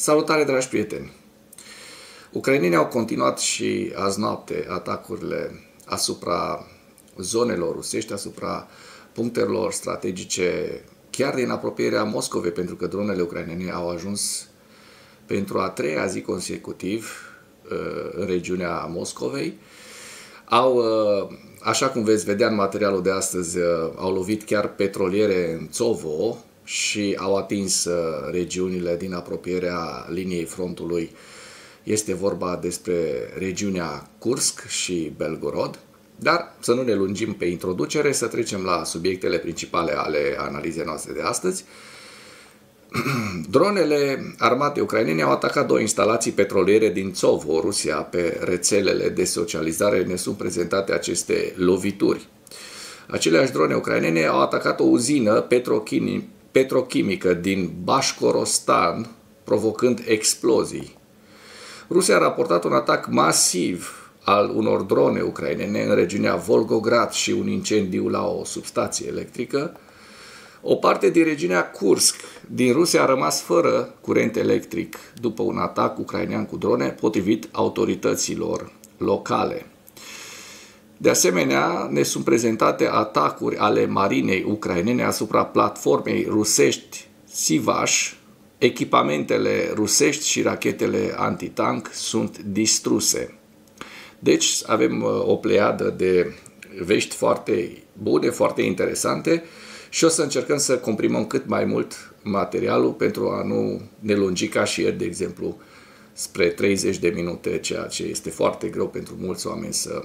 Salutare, dragi prieteni! Ucrainenii au continuat și azi noapte atacurile asupra zonelor rusești, asupra punctelor strategice, chiar din apropierea Moscovei, pentru că dronele ucrainene au ajuns pentru a treia zi consecutiv în regiunea Moscovei. Așa cum veți vedea în materialul de astăzi, au lovit chiar petroliere în Tsovo și au atins regiunile din apropierea liniei frontului. Este vorba despre regiunea Kursk și Belgorod. Dar să nu ne lungim pe introducere, să trecem la subiectele principale ale analizei noastre de astăzi. Dronele armate ucrainene au atacat două instalații petroliere din Tsovo, Rusia. Pe rețelele de socializare ne sunt prezentate aceste lovituri. Aceleași drone ucrainene au atacat o uzină petrochimică din Bașkorostan, provocând explozii. Rusia a raportat un atac masiv al unor drone ucrainene în regiunea Volgograd și un incendiu la o substație electrică. O parte din regiunea Kursk din Rusia a rămas fără curent electric după un atac ucrainean cu drone, potrivit autorităților locale. De asemenea, ne sunt prezentate atacuri ale marinei ucrainene asupra platformei rusești Sivash. Echipamentele rusești și rachetele antitank sunt distruse. Deci avem o pleiadă de vești foarte bune, foarte interesante și o să încercăm să comprimăm cât mai mult materialul pentru a nu ne lungi ca și ieri, de exemplu, spre 30 de minute, ceea ce este foarte greu pentru mulți oameni să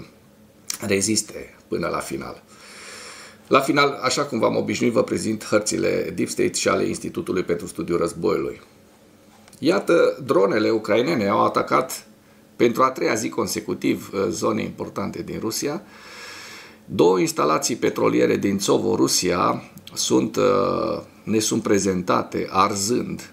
reziste până la final. La final, așa cum v-am obișnuit, vă prezint hărțile Deep State și ale Institutului pentru Studiul Războiului. Iată, dronele ucrainene au atacat pentru a treia zi consecutiv zone importante din Rusia. Două instalații petroliere din Tsovo, Rusia, ne sunt prezentate arzând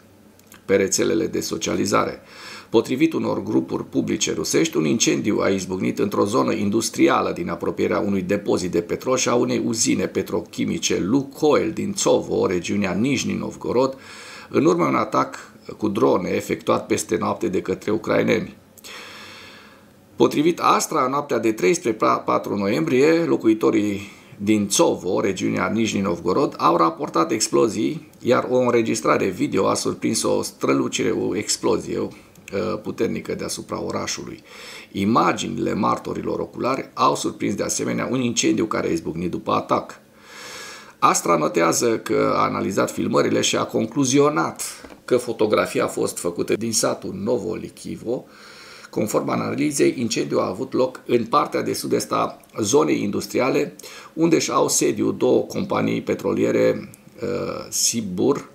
pe rețelele de socializare. Potrivit unor grupuri publice rusești, un incendiu a izbucnit într-o zonă industrială din apropierea unui depozit de petrol și a unei uzine petrochimice Lukoil din Tsovo, regiunea Nijni Novgorod, în urma un atac cu drone efectuat peste noapte de către ucraineni. Potrivit Astra, în noaptea de 3 spre 4 noiembrie, locuitorii din Tsovo, regiunea Nijni Novgorod, au raportat explozii, iar o înregistrare video a surprins o strălucire, o explozie puternică deasupra orașului. Imaginile martorilor oculari au surprins de asemenea un incendiu care a izbucnit după atac. Astra notează că a analizat filmările și a concluzionat că fotografia a fost făcută din satul Novolichivo. Conform analizei, incendiul a avut loc în partea de sud-est a zonei industriale, unde își au sediu două companii petroliere, Sibur,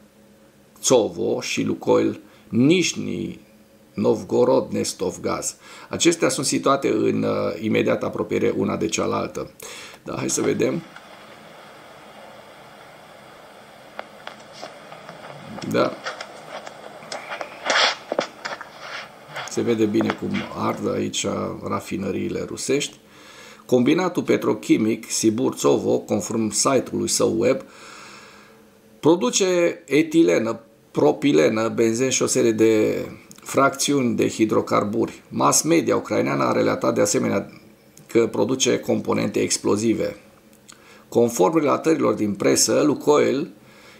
Tsovo și Lukoil Nijni Novgorod Nestovgaz. Acestea sunt situate în imediată apropiere una de cealaltă. Da, hai să vedem. Da. Se vede bine cum ard aici rafinăriile rusești. Combinatul petrochimic Sibur-Tsovo, conform site-ului său web, produce etilenă, propilenă, benzen și o serie de fracțiuni de hidrocarburi. Mass media ucraineană a relatat de asemenea că produce componente explozive. Conform relatărilor din presă, Lukoil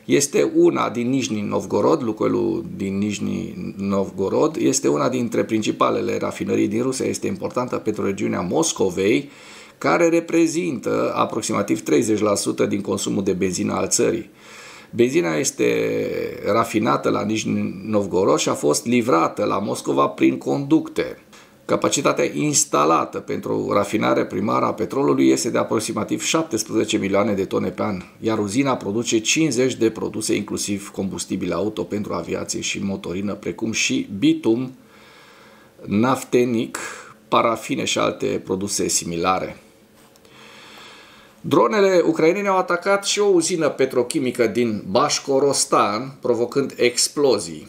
este una din Nijni Novgorod, Lukoilul din Nijni Novgorod este una dintre principalele rafinării din Rusia, este importantă pentru regiunea Moscovei, care reprezintă aproximativ 30% din consumul de benzină al țării. Benzina este rafinată la Nijni Novgorod și a fost livrată la Moscova prin conducte. Capacitatea instalată pentru rafinarea primară a petrolului este de aproximativ 17 milioane de tone pe an, iar uzina produce 50 de produse, inclusiv combustibil auto pentru aviație și motorină, precum și bitum, naftenic, parafine și alte produse similare. Dronele ucrainene au atacat și o uzină petrochimică din Bașkorostan, provocând explozii.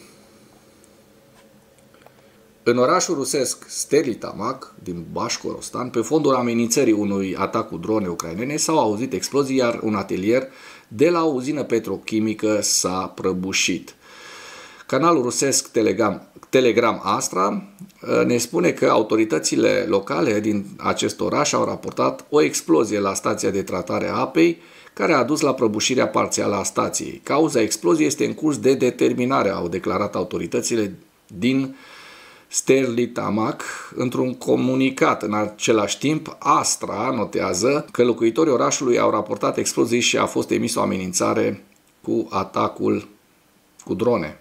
În orașul rusesc Stelitamag, din Bașkorostan, pe fondul amenințării unui atac cu drone ucrainene, s-au auzit explozii, iar un atelier de la o uzină petrochimică s-a prăbușit. Canalul rusesc Telegram Astra ne spune că autoritățile locale din acest oraș au raportat o explozie la stația de tratare a apei, care a dus la prăbușirea parțială a stației. Cauza exploziei este în curs de determinare, au declarat autoritățile din Stерлitamac într-un comunicat. În același timp, Astra notează că locuitorii orașului au raportat explozii și a fost emis o amenințare cu atacul cu drone.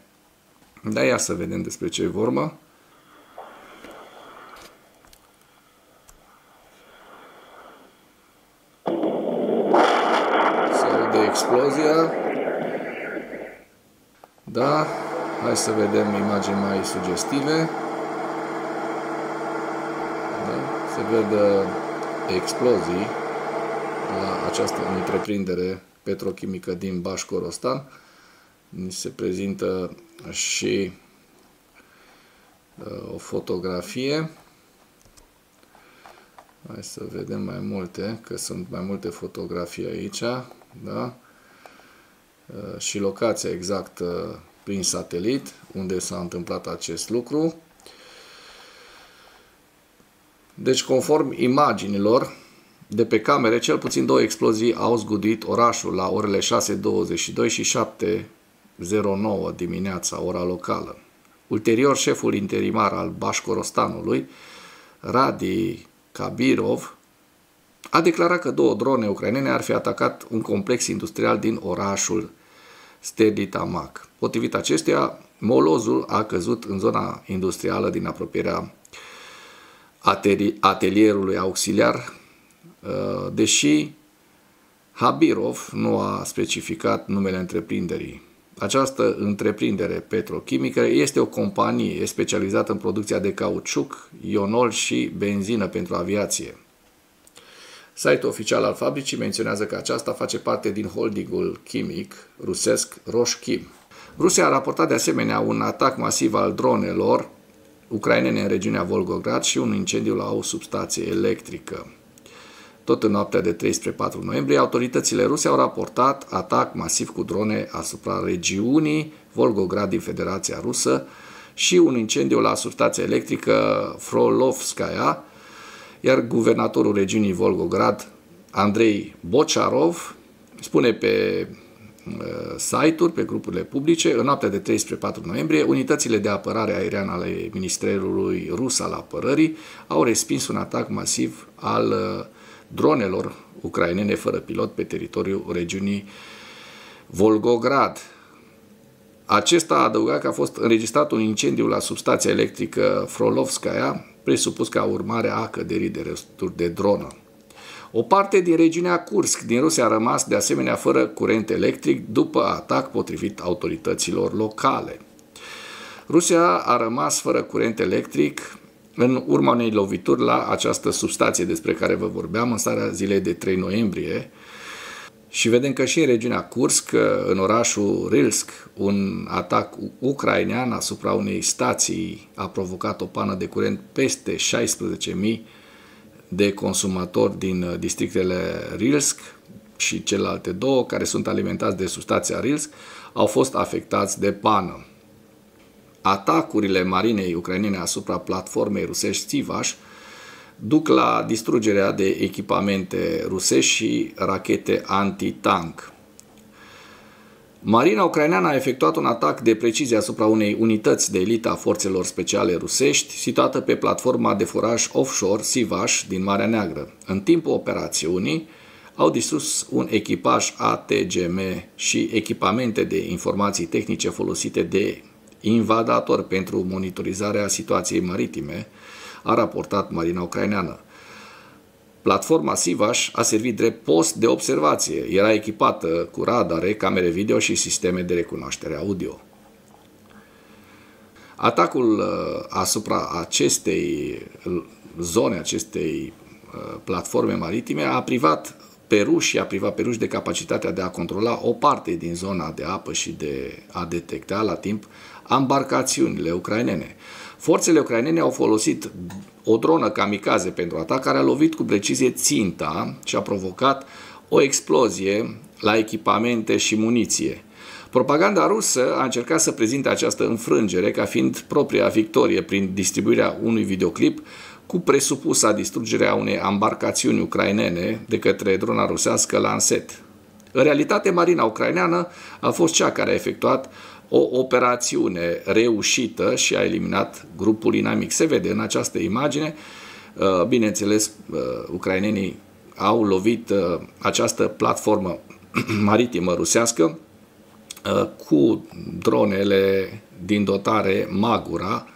Da, ia să vedem despre ce e vorba. Se aude explozia. Da, hai să vedem imagini mai sugestive. Se văd explozii la această întreprindere petrochimică din Bașkorostan. Ni se prezintă și o fotografie. Hai să vedem mai multe, că sunt mai multe fotografii aici. Da? Și locația exactă prin satelit, unde s-a întâmplat acest lucru. Deci, conform imaginilor de pe camere, cel puțin 2 explozii au zgudit orașul la orele 6:22 și 7:09 dimineața, ora locală. Ulterior, șeful interimar al Bașkorostanului, Radi Kabirov, a declarat că 2 drone ucrainene ar fi atacat un complex industrial din orașul Stерлitamac. Potrivit acestuia, molozul a căzut în zona industrială din apropierea atelierului auxiliar, deși Habirov nu a specificat numele întreprinderii. Această întreprindere petrochimică este o companie specializată în producția de cauciuc, ionol și benzină pentru aviație. Site-ul oficial al fabricii menționează că aceasta face parte din holdingul chimic rusesc Roshchem. Rusia a raportat de asemenea un atac masiv al dronelor ucrainene în regiunea Volgograd și un incendiu la o substație electrică. Tot în noaptea de 3 spre 4 noiembrie, autoritățile ruse au raportat atac masiv cu drone asupra regiunii Volgograd din Federația Rusă și un incendiu la substația electrică Frolovskaya, iar guvernatorul regiunii Volgograd, Andrei Bocharov, spune pe site-uri, pe grupurile publice, în noaptea de 3 spre 4 noiembrie, unitățile de apărare aeriană ale Ministerului Rus al Apărării au respins un atac masiv al dronelor ucrainene fără pilot pe teritoriul regiunii Volgograd. Acesta a adăugat că a fost înregistrat un incendiu la substația electrică Frolovskaya, presupus ca urmare a căderii de resturi de dronă. O parte din regiunea Kursk din Rusia a rămas de asemenea fără curent electric după atac, potrivit autorităților locale. Rusia a rămas fără curent electric în urma unei lovituri la această substație despre care vă vorbeam în seara zilei de 3 noiembrie. Și vedem că și în regiunea Kursk, în orașul Rilsk, un atac ucrainean asupra unei stații a provocat o pană de curent peste 16.000 de consumatori din districtele Rilsk și celelalte 2 care sunt alimentați de substația Rilsk au fost afectați de pană. Atacurile marinei ucrainene asupra platformei rusești Sivash duc la distrugerea de echipamente rusești și rachete antitank. Marina ucraineană a efectuat un atac de precizie asupra unei unități de elită a forțelor speciale rusești, situată pe platforma de foraj offshore Sivash din Marea Neagră. În timpul operațiunii au distrus un echipaj ATGM și echipamente de informații tehnice folosite de invadatori pentru monitorizarea situației maritime, a raportat Marina ucraineană. Platforma Sivash a servit drept post de observație. Era echipată cu radare, camere video și sisteme de recunoaștere audio. Atacul asupra acestei zone, acestei platforme maritime, a privat pe ruși de capacitatea de a controla o parte din zona de apă și de a detecta la timp ambarcațiunile ucrainene. Forțele ucrainene au folosit o dronă kamikaze pentru atac care a lovit cu precizie ținta și a provocat o explozie la echipamente și muniție. Propaganda rusă a încercat să prezinte această înfrângere ca fiind propria victorie prin distribuirea unui videoclip cu presupusa distrugerea unei ambarcațiuni ucrainene de către drona rusească Lancet. În realitate, marina ucraineană a fost cea care a efectuat o operațiune reușită și a eliminat grupul inamic. Se vede în această imagine, bineînțeles, ucrainenii au lovit această platformă maritimă rusească cu dronele din dotare Magura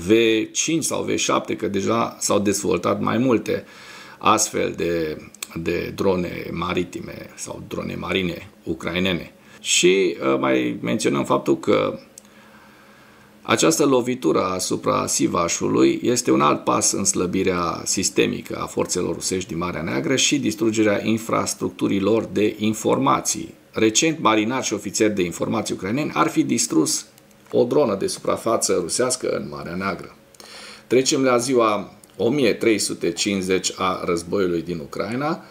V5 sau V7, că deja s-au dezvoltat mai multe astfel de drone maritime sau drone marine ucrainene. Și mai menționăm faptul că această lovitură asupra Sivașului este un alt pas în slăbirea sistemică a forțelor rusești din Marea Neagră și distrugerea infrastructurilor de informații. Recent, marinari și ofițeri de informații ucraineni ar fi distrus o dronă de suprafață rusească în Marea Neagră. Trecem la ziua 1350 a războiului din Ucraina.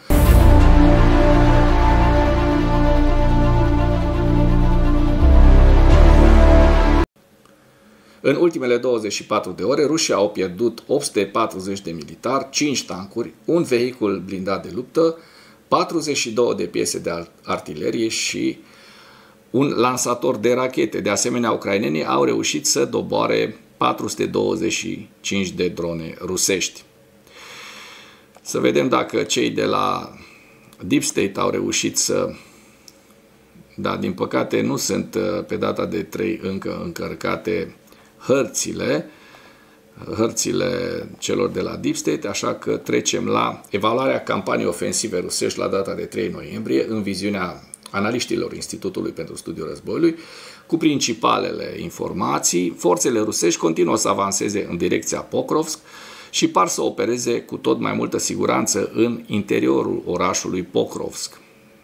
În ultimele 24 de ore, rușii au pierdut 840 de militari, 5 tancuri, un vehicul blindat de luptă, 42 de piese de artilerie și un lansator de rachete. De asemenea, ucrainenii au reușit să doboare 425 de drone rusești. Să vedem dacă cei de la Deep State au reușit să... Da, din păcate nu sunt pe data de 3 încă încărcate hărțile celor de la Deep State, așa că trecem la evaluarea campaniei ofensive rusești la data de 3 noiembrie, în viziunea analiștilor Institutului pentru Studiul Războiului, cu principalele informații. Forțele rusești continuă să avanseze în direcția Pokrovsk și par să opereze cu tot mai multă siguranță în interiorul orașului Pokrovsk.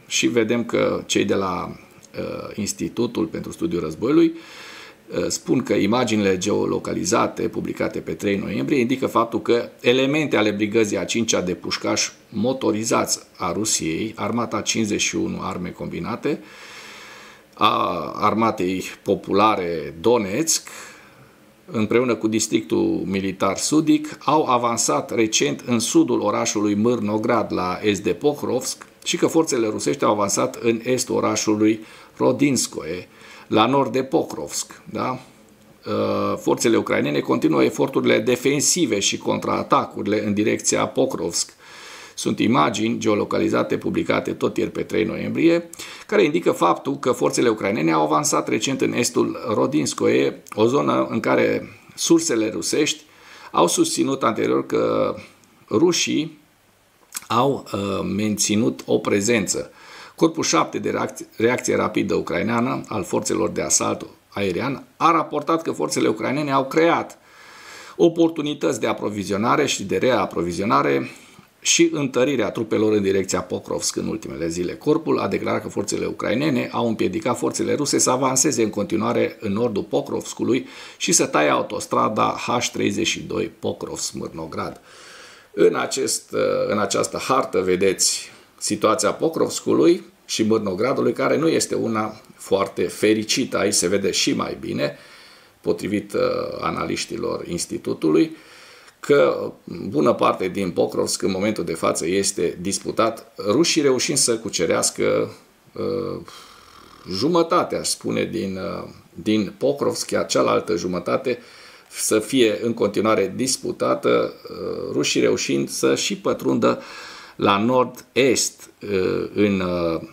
Și vedem că cei de la Institutul pentru Studiul Războiului spun că imaginile geolocalizate publicate pe 3 noiembrie indică faptul că elemente ale brigăzii a 5-a de pușcași motorizați a Rusiei, armata 51 arme combinate, a armatei populare Donetsk, împreună cu districtul militar sudic, au avansat recent în sudul orașului Mârnograd, la est de Pokrovsk, și că forțele rusești au avansat în estul orașului Rodinskoe, la nord de Pokrovsk. Da? Forțele ucrainene continuă eforturile defensive și contraatacurile în direcția Pokrovsk. Sunt imagini geolocalizate publicate tot ieri pe 3 noiembrie, care indică faptul că forțele ucrainene au avansat recent în estul Rodinskoe, o zonă în care sursele rusești au susținut anterior că rușii au menținut o prezență. Corpul 7 de reacție rapidă ucraineană al forțelor de asalt aerian a raportat că forțele ucrainene au creat oportunități de aprovizionare și de reaprovizionare și întărirea trupelor în direcția Pokrovsk în ultimele zile. Corpul a declarat că forțele ucrainene au împiedicat forțele ruse să avanseze în continuare în nordul Pokrovskului și să taie autostrada H32 Pokrovsk-Mârnograd. În această hartă vedeți situația Pokrovskului și Mârnogradului, care nu este una foarte fericită. Aici se vede și mai bine, potrivit analiștilor Institutului, că bună parte din Pokrovsk în momentul de față este disputat, rușii reușind să cucerească jumătate, aș spune, din Pokrovsk, iar cealaltă jumătate să fie în continuare disputată, rușii reușind să și pătrundă la nord-est, în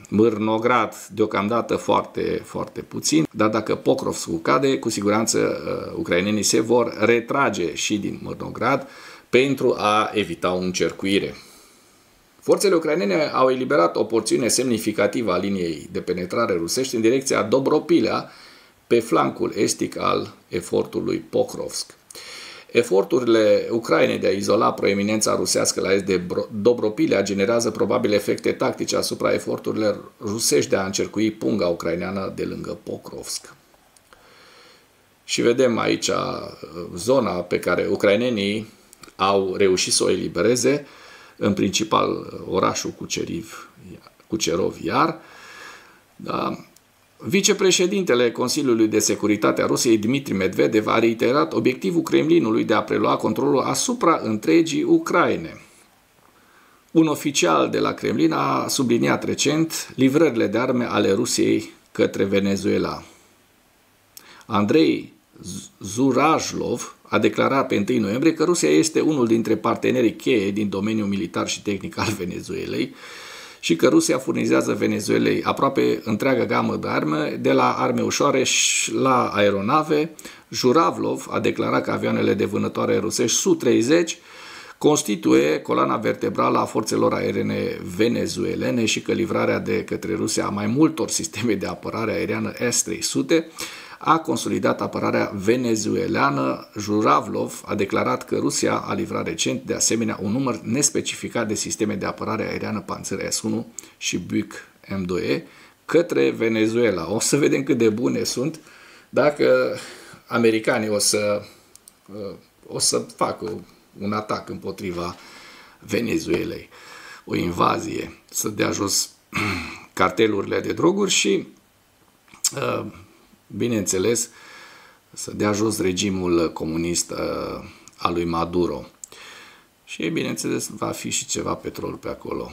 Mârnograd, deocamdată foarte, foarte puțin, dar dacă Pokrovskul cade, cu siguranță ucrainenii se vor retrage și din Mârnograd pentru a evita o încercuire. Forțele ucrainene au eliberat o porțiune semnificativă a liniei de penetrare rusești în direcția Dobropilea, pe flancul estic al efortului Pokrovsk. Eforturile Ucrainei de a izola proeminența rusească la est de Dobropilea generează probabil efecte tactice asupra eforturilor rusești de a încercui punga ucraineană de lângă Pokrovsk. Și vedem aici zona pe care ucrainenii au reușit să o elibereze, în principal orașul Cucerov Iar. Da? Vicepreședintele Consiliului de Securitate a Rusiei, Dmitri Medvedev, a reiterat obiectivul Kremlinului de a prelua controlul asupra întregii Ucraine. Un oficial de la Kremlin a subliniat recent livrările de arme ale Rusiei către Venezuela. Andrei Zurajlov a declarat pe 1 noiembrie că Rusia este unul dintre partenerii cheie din domeniul militar și tehnic al Venezuelei și că Rusia furnizează Venezuelei aproape întreaga gamă de arme, de la arme ușoare și la aeronave. Zurajlov a declarat că avioanele de vânătoare rusești Su-30 constituie coloana vertebrală a forțelor aeriene venezuelene și că livrarea de către Rusia a mai multor sisteme de apărare aeriană S-300 a consolidat apărarea venezuelană. Zurajlov a declarat că Rusia a livrat recent de asemenea un număr nespecificat de sisteme de apărare aeriană Panzer S-1 și Buk M2E către Venezuela. O să vedem cât de bune sunt dacă americanii o să facă un atac împotriva Venezuelei, o invazie, să dea jos cartelurile de droguri și, bineînțeles, să dea jos regimul comunist al lui Maduro. Și, bineînțeles, va fi și ceva petrol pe acolo,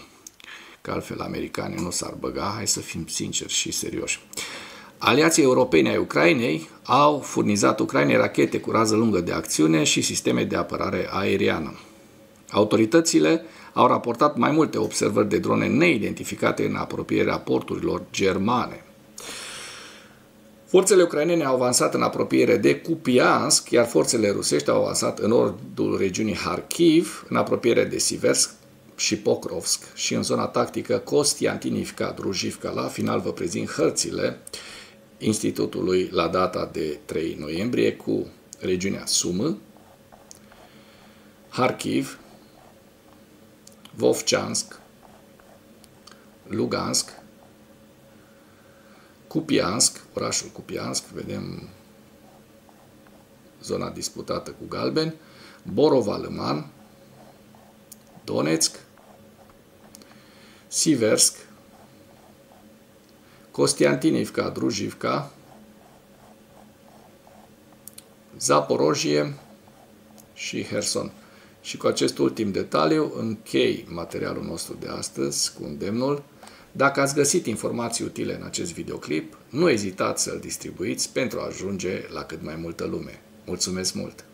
că altfel americanii nu s-ar băga, hai să fim sinceri și serioși. Aliații europeni ai Ucrainei au furnizat Ucrainei rachete cu rază lungă de acțiune și sisteme de apărare aeriană. Autoritățile au raportat mai multe observări de drone neidentificate în apropierea porturilor germane. Forțele ucrainene au avansat în apropiere de Kupiansk, iar forțele rusești au avansat în nordul regiunii Kharkiv, în apropiere de Siversk și Pokrovsk și în zona tactică Kostiantinivka, Druzhivka. La final vă prezint hărțile Institutului la data de 3 noiembrie cu regiunea Sumă, Kharkiv, Vovchansk, Lugansk, Kupiansk, orașul Kupiansk, vedem zona disputată cu galben, Borova-Lăman, Donetsk, Siversk, Kostiantinivka, Druzhivka, Zaporojie și Herson. Și cu acest ultim detaliu închei materialul nostru de astăzi cu îndemnul: dacă ați găsit informații utile în acest videoclip, nu ezitați să-l distribuiți pentru a ajunge la cât mai multă lume. Mulțumesc mult!